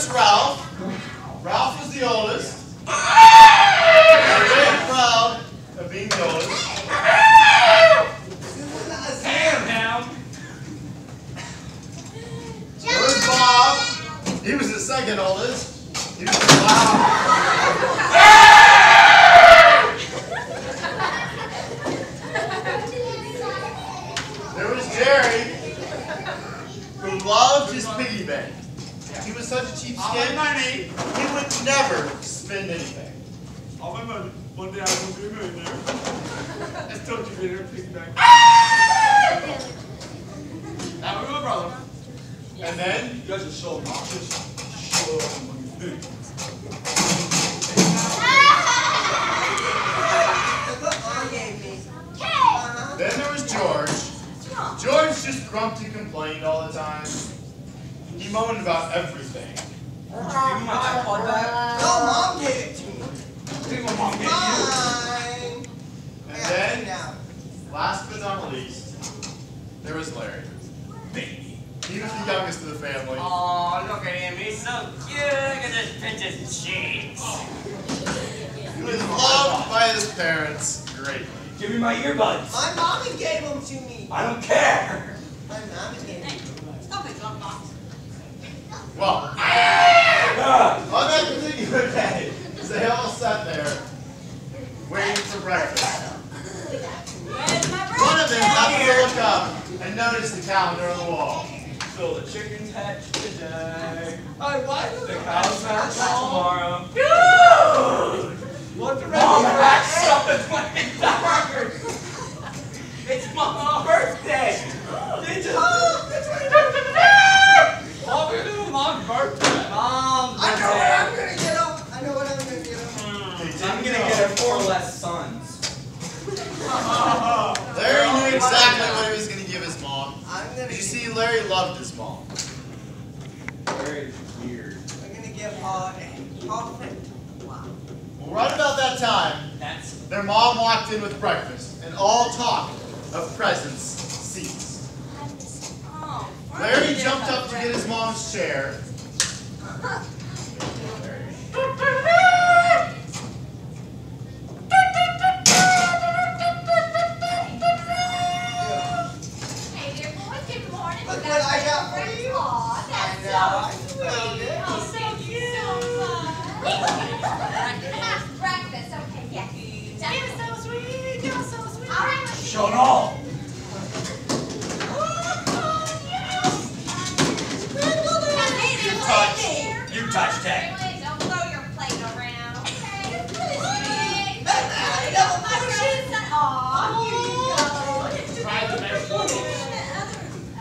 was Ralph. Ralph was the oldest. Very proud of being the oldest. There was Bob. He was the second oldest. He was loud. There was Jerry, who loved his piggy bank. He was such a cheapskate. He would never spend anything. All my money. One day I will be a millionaire. I told you to get piggy bank. That was my brother. And then you guys are so obnoxious. Then there was George. George just grumped and complained all the time. He moaned about everything. Give me my iPod back. No, Mom gave it to me. Mom gave Fine. And then, last but not least, there was Larry. Baby. He was the youngest of the family. Oh, look at him. He's so cute. Look at this pinch's cheeks. He was loved by his parents greatly. Give me my earbuds. My mommy gave them to me. I don't care. My mommy gave them to me. Stop it, John Box. Well, on that particular day, they all sat there waiting for breakfast. One of them happened to look up and notice the calendar on the wall. So the chickens hatch today. Why The cows hatch tomorrow. What's the Mom hatched up at $20. It's Mom's birthday. They just. What are we doing? Mom's birthday. Mom's I know what birthday. I'm gonna get him. I know what I'm gonna get him. I'm gonna get her 4 less sons. Larry knew exactly what he was going to give his mom. You See, Larry loved his mom. Very weird. I'm gonna give her a coffin. Wow. Well, right about that time, their mom walked in with breakfast, and all talk of presents ceased. Larry jumped up to get his mom's chair. Look what I got for you. Aw, that's I so know. sweet. Oh, thank you so much. Breakfast, okay, yes. You're so sweet. You're so sweet. All right, let's Show it all. You touch that. Don't throw your plate around, okay?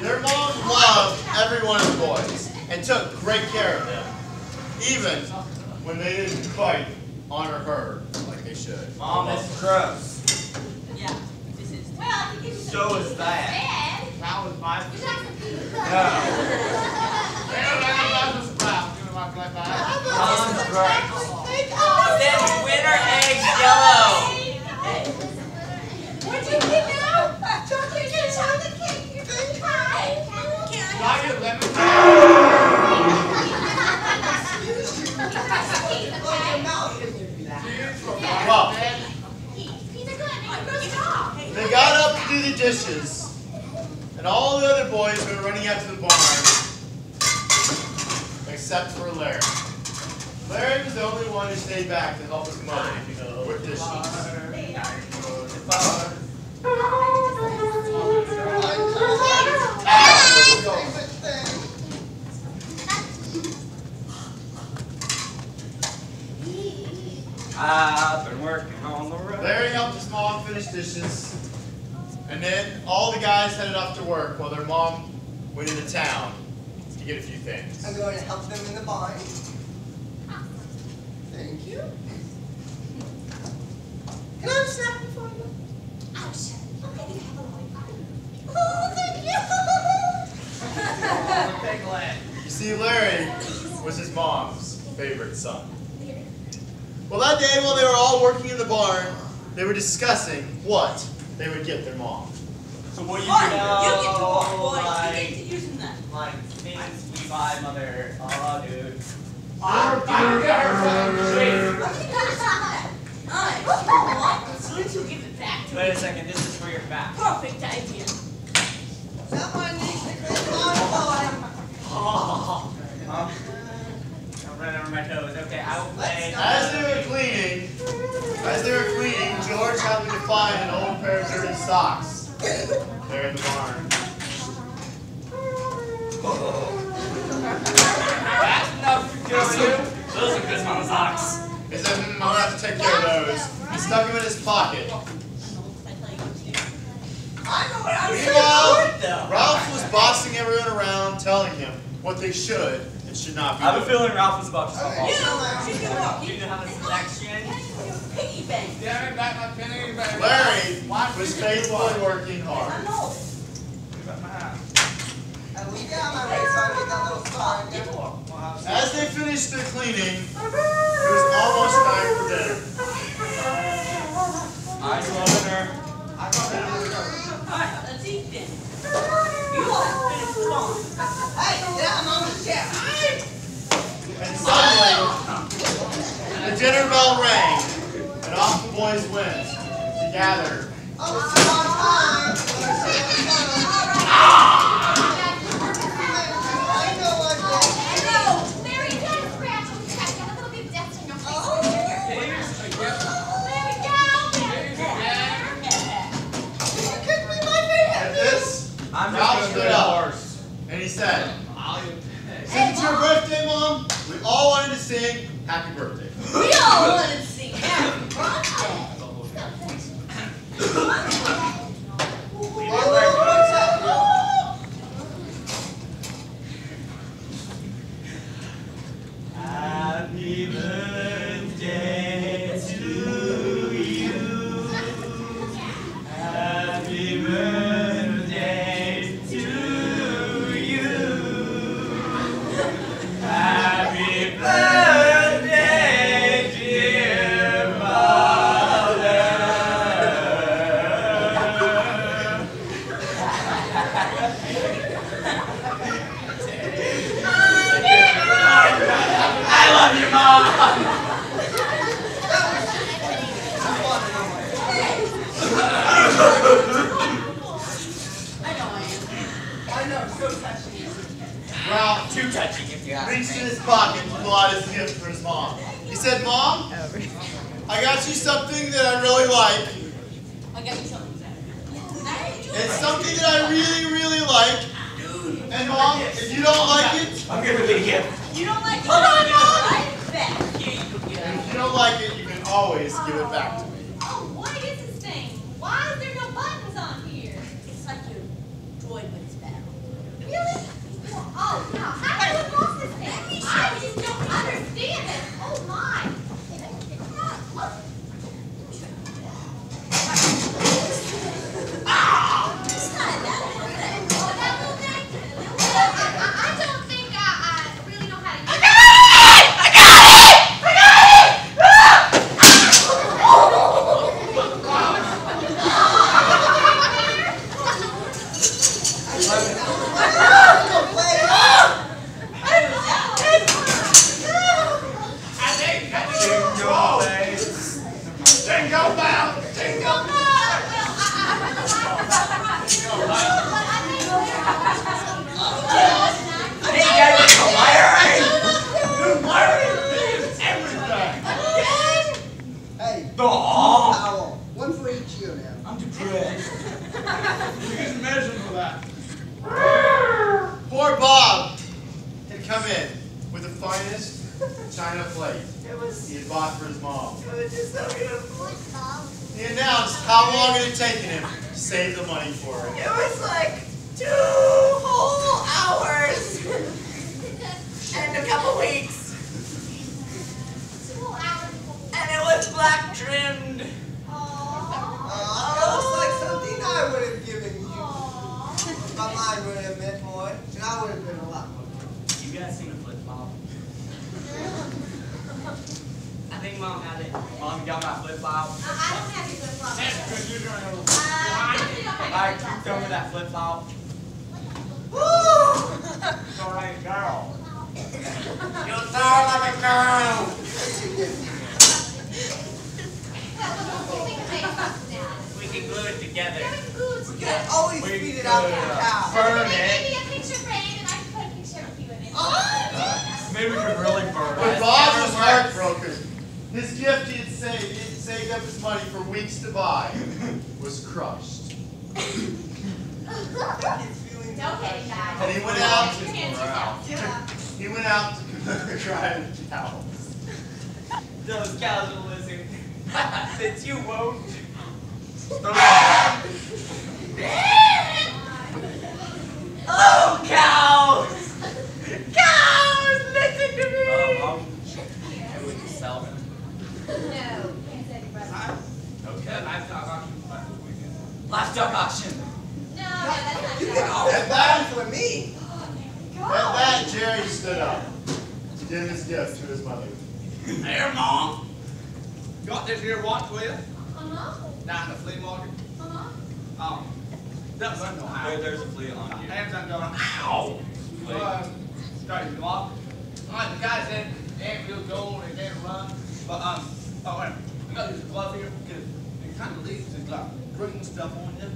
Their mom loved every one of the boys and took great care of them, even when they didn't quite honor her like they should. Mom, this is gross. Yeah, this is. Well, I can give you some. So is that. Dad, That was my would you like some pizza? No. Mom's right. Then winner eggs yellow. What'd you get now? Chocolate and chocolate cake. You're very kind. Can I have Well, These are good. Good job. they got up to do the dishes, and all the other boys were running out to the barn, except for Larry. Larry was the only one who stayed back to help his mother with dishes. I've been working on the road. Larry helped his mom finish dishes, and then all the guys headed off to work while their mom went into town to get a few things. I'm going to help them in the barn. Thank you. Can I have a snack for you? Oh, sure. Okay, you have a lollipop. Oh, thank you. You see, Larry was his mom's favorite son. Well, that day while they were all working in the barn, they were discussing what they would get their mom. So what you You get to walk, boy. You get to using that. Like things we buy, mother. Oh, dude. I'm gonna get her from the tree. As soon as you give it back to me. Wait a second, this is for your back. Perfect idea. Someone needs to clean the lawn. Oh. I'm running over my toes. Okay, I will play. As they were cleaning, George happened to find an old pair of dirty socks. They're in the barn. That's enough for you. Those are good mama socks. He said, I'm gonna have to take care of those. He stuck them in his pocket. I know what I'm Meanwhile, Ralph was bossing everyone around, telling them what they should and should not be I have a doing. feeling Ralph was about to stop Okay. also. You You know how to selection? piggy bank. Yeah, I got my penny back. Larry was faithfully working hard. I know. And we got my race on with that little star in there. As they finished their cleaning, it was almost time for dinner. I'm dinner. Alright, let's eat then. You all finish the lawn. Hey, get out of the chair. And suddenly, the dinner bell rang, and off the boys went to gather. Oh, it's a long time. I know what No, Larry, you gotta scratch and check. Got a little bit of dust in your face. There we go. you kicked me in my face. At this, I'm Ralph just stood gonna up, horse. and he said, since it's your birthday, Mom, we all wanted to sing happy birthday. We all wanted to sing happy birthday. What's that? Happy birthday to you. Happy birthday to you. Happy birthday, dear mother. I love you, Mom. I know I am. I know, so touching. Ralph Too touching if you ask reached in me. his pocket and pulled out his gift for his mom. He said, Mom, I got you something that I really like. I got you something. It's something that I really, really like. And Mom, if you don't like it, I'm giving you a gift. You don't like it? Hold on, Mom! Back. Here you go. and if you don't like it, you can always give it back to me. Oh, what is this thing? Why is there no buttons on here? It's like your droid with his battle. Really? Oh, no. How do you lost this thing? I just don't understand it. Oh, my. Look. It's not that little thing. Oh, that little thing? I don't think I really know how to use it. Jingle bell, jingle Hey, you guys are Hey, Aw. towel. One for each year now. I'm depressed. You can measure for that. Poor Bob had come in with the finest china plate he had bought for his mom. He announced how long it had taken him to save the money for it. It was like 2 whole hours and a couple weeks. And it was black trimmed. It looks like something I would have given you. My mind would have meant more, and I would have been a lot more. You guys seen a flip flop? I think Mom had it. Mom, you got my flip flop? I don't have your flip-flop. Because you're going to Alright, can you tell me that flip flop? Woo! Alright, girl. You sound like a girl. Well, we can make something now. We can glue it together. Yeah, we can glue it You together. can always feed it out to the cow. Burn Maybe it. a picture frame, and I can put a picture of you in it. Maybe we could really burn But it. Bob was heartbroken. His gift he had saved up his money for weeks to buy was crushed. No kidding, guys. And he went out. Your hands yourself. He went out to drive cows. Those cows will listen. Since you won't. Oh, cows! Cows, listen to me! Maybe we can sell them. No, can't say your brother. Okay. Livestock auction. No, that's not You true. can always At buy that, them for me. at that, Jerry stood up to give his gift to his mother. Here, Mom. Got this here watch with you? Uh-huh. Down in the flea market. Uh-huh. That was no how. There's a flea on you. Hands on going, ow! Started to walk. The guy said, it ain't real gold, it ain't run. But, oh, wait, I got this glove here because it kind of leaves this, like, green stuff on you.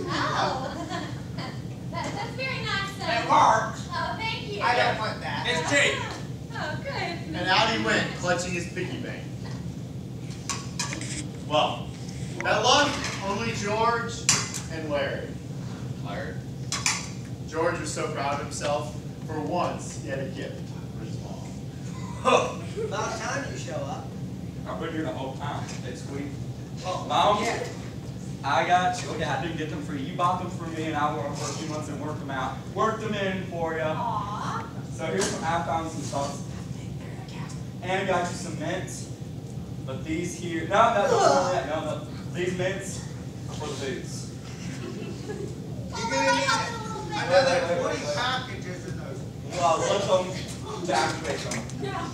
Oh. That's very nice. It works. Oh, thank you. I don't want that. It's cheap. Oh, good. And out he went, clutching his piggy bank. Well, that left only George and Larry. Larry. George was so proud of himself. For once, he had a gift for his mom. About time you show up. I've been here the whole time. It's sweet. Oh, Mom? yeah. I got you. I didn't get them for you. You bought them for me, and I worked for a few months and worked them out. Worked them in for you. Aww. So here's some. I found some sauce. And I got you some mints. But these here, no, these mints are for the boots. You're gonna need another 20 packages of those. Well, let them to activate them. Yeah.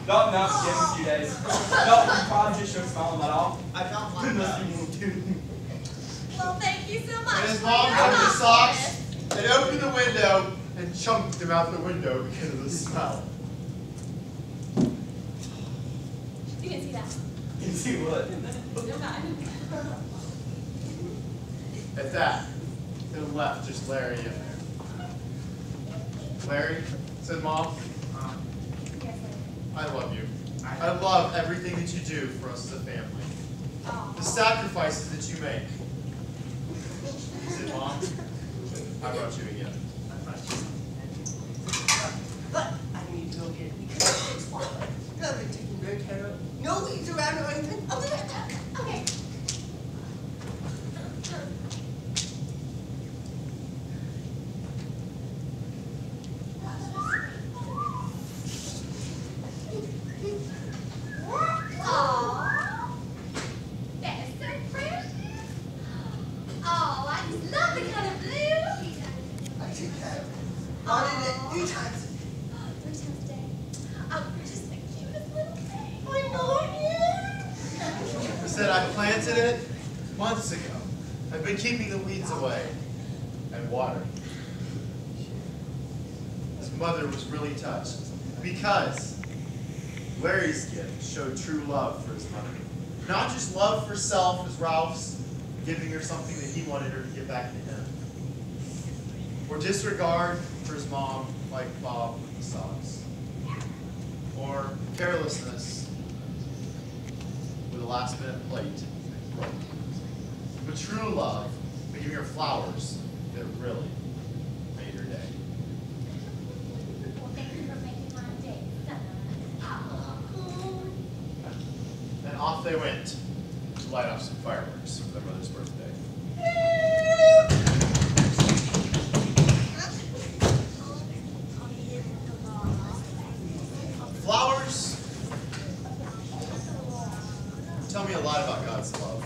No, give them a few days. No, you probably just shouldn't smell them at all. I don't like Unless that. you want to. Well, thank you so much. And his for mom your took the socks thoughtfulness. and opened the window and chunked them out the window because of the smell. You didn't see that. You see what? Never mind. At that, to the left, just Larry in there. Larry, said Mom, Yes, I love you. I love everything that you do for us as a family. Aw. The sacrifices that you make. He said, Mom, I brought you a gift. But I need to go get it because it's fine. I've been taking great care of. No weeds around or anything. I'll be right back. Okay. Aw. That is so precious. Oh, I just love the color blue. I take care of it. I did it 3 times. 3 times a day. Oh, you're just the cutest little thing. I know you. He said, I planted it months ago. I've been keeping the weeds away and watering. His mother was really touched because Larry's gift showed true love for his mother. Not just love for self as Ralph's, giving her something that he wanted her to give back to him. Or disregard for his mom like Bob with the socks. Or carelessness with a last minute plate. But true love, giving her flowers that really made her day. Well, thank you for making my day, son. And off they went to light off some fireworks for their mother's birthday. Flowers tell me a lot about God's love.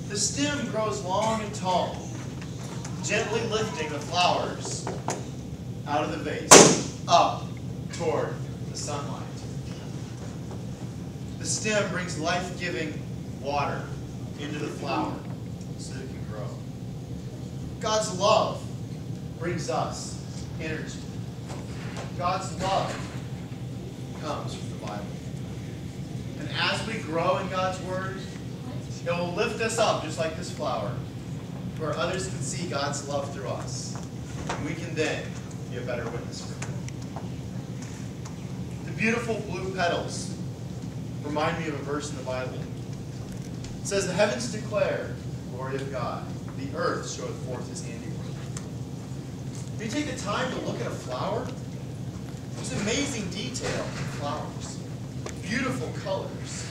The stem grows long and tall, gently lifting the flowers out of the vase, up toward the sunlight. The stem brings life-giving water into the flower so that it can grow. God's love brings us energy. God's love comes from the Bible. And as we grow in God's Word, it will lift us up just like this flower, where others can see God's love through us. And we can then be a better witness for Him. The beautiful blue petals remind me of a verse in the Bible. It says, "The heavens declare the glory of God. The earth showeth forth His handiwork." When you take the time to look at a flower, there's amazing detail in flowers. Beautiful colors.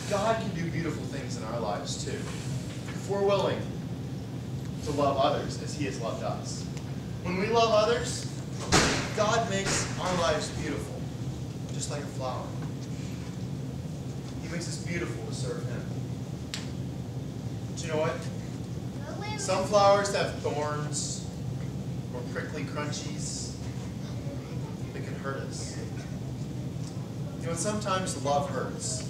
God can do beautiful things in our lives too, if we're willing to love others as He has loved us. When we love others, God makes our lives beautiful, just like a flower. He makes us beautiful to serve Him. But you know what? Some flowers have thorns or prickly crunchies that can hurt us. You know, and sometimes love hurts.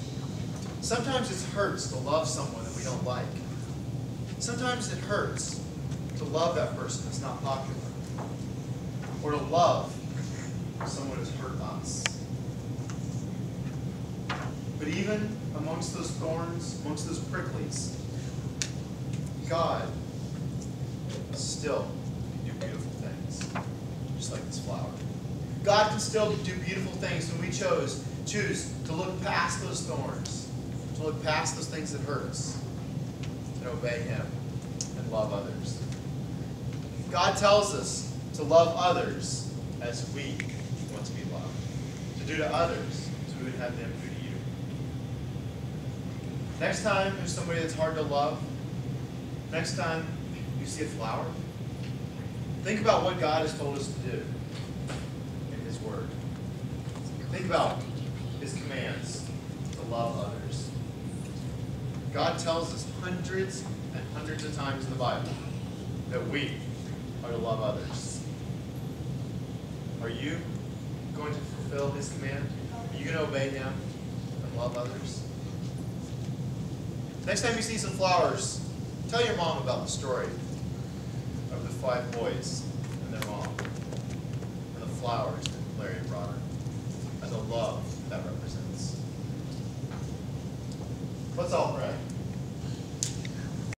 Sometimes it hurts to love someone that we don't like. Sometimes it hurts to love that person that's not popular. Or to love someone who's hurt us. But even amongst those thorns, amongst those pricklies, God still can do beautiful things, just like this flower. God can still do beautiful things when we choose to look past those thorns, to look past those things that hurt us, and obey Him and love others. God tells us to love others as we want to be loved, to do to others as we would have them do to you. Next time there's somebody that's hard to love, next time you see a flower, think about what God has told us to do in His Word. Think about His commands to love others. God tells us hundreds and hundreds of times in the Bible that we are to love others. Are you going to fulfill His command? Are you going to obey Him and love others? Next time you see some flowers, tell your mom about the story of the 5 boys and their mom, and the flowers that Larry brought her, and the love that represents. Let's all pray.